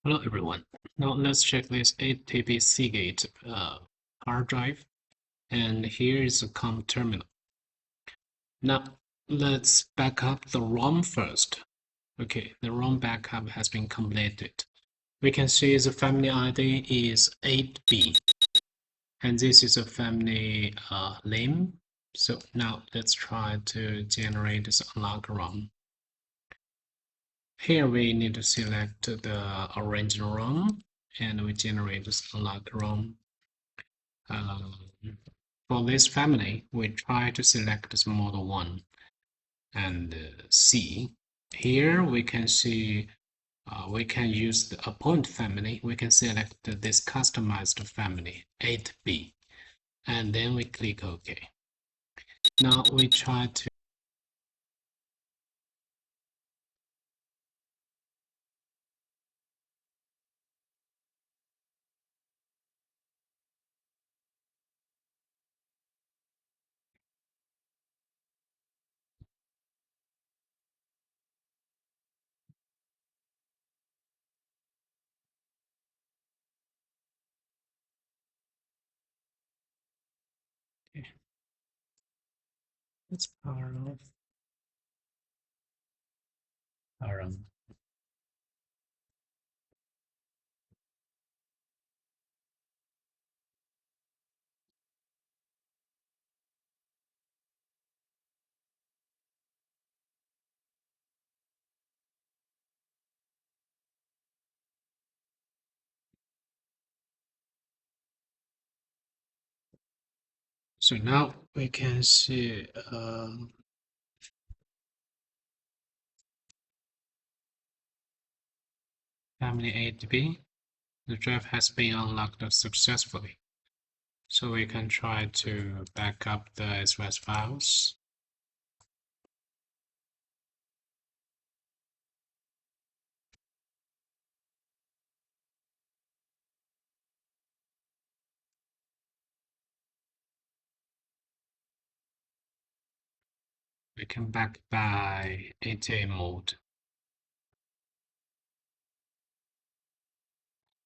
Hello everyone. Now let's check this 8 TB Seagate hard drive, and here is the COM terminal. Now let's back up the ROM first. Okay, the ROM backup has been completed. We can see the family ID is 8B, and this is a family name. So now let's try to generate this unlock ROM. Here we need to select the original ROM, and we generate this unlock ROM. For this family, we try to select this model 1 and C. Here we can see we can use the point family. We can select this customized family 8B, and then we click OK. Now we try to let's power off. Power on. So now we can see family 8B. The drive has been unlocked successfully. So we can try to back up the SVS files. We can back by ATA mode.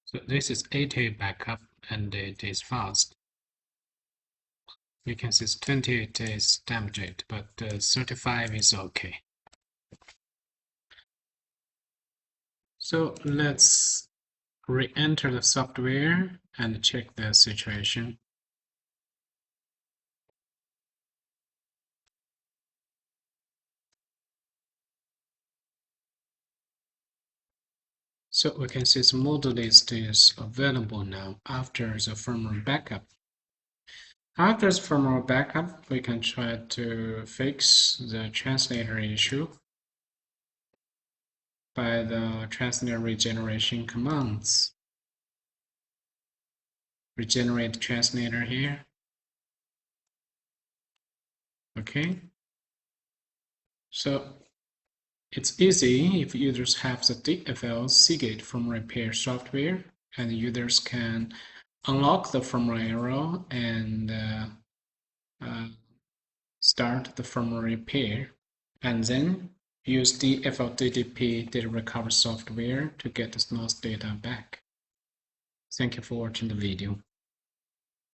So this is ATA backup, and it is fast. We can see 28 is damaged, but 35 is okay. So let's re-enter the software and check the situation. So we can see the model list is available now after the firmware backup. After the firmware backup, we can try to fix the translator issue by the translator regeneration commands. Regenerate translator here. Okay. So it's easy if users have the DFL Seagate firmware repair software, and users can unlock the firmware error and start the firmware repair, and then use DFL DDP data recovery software to get the lost data back. Thank you for watching the video.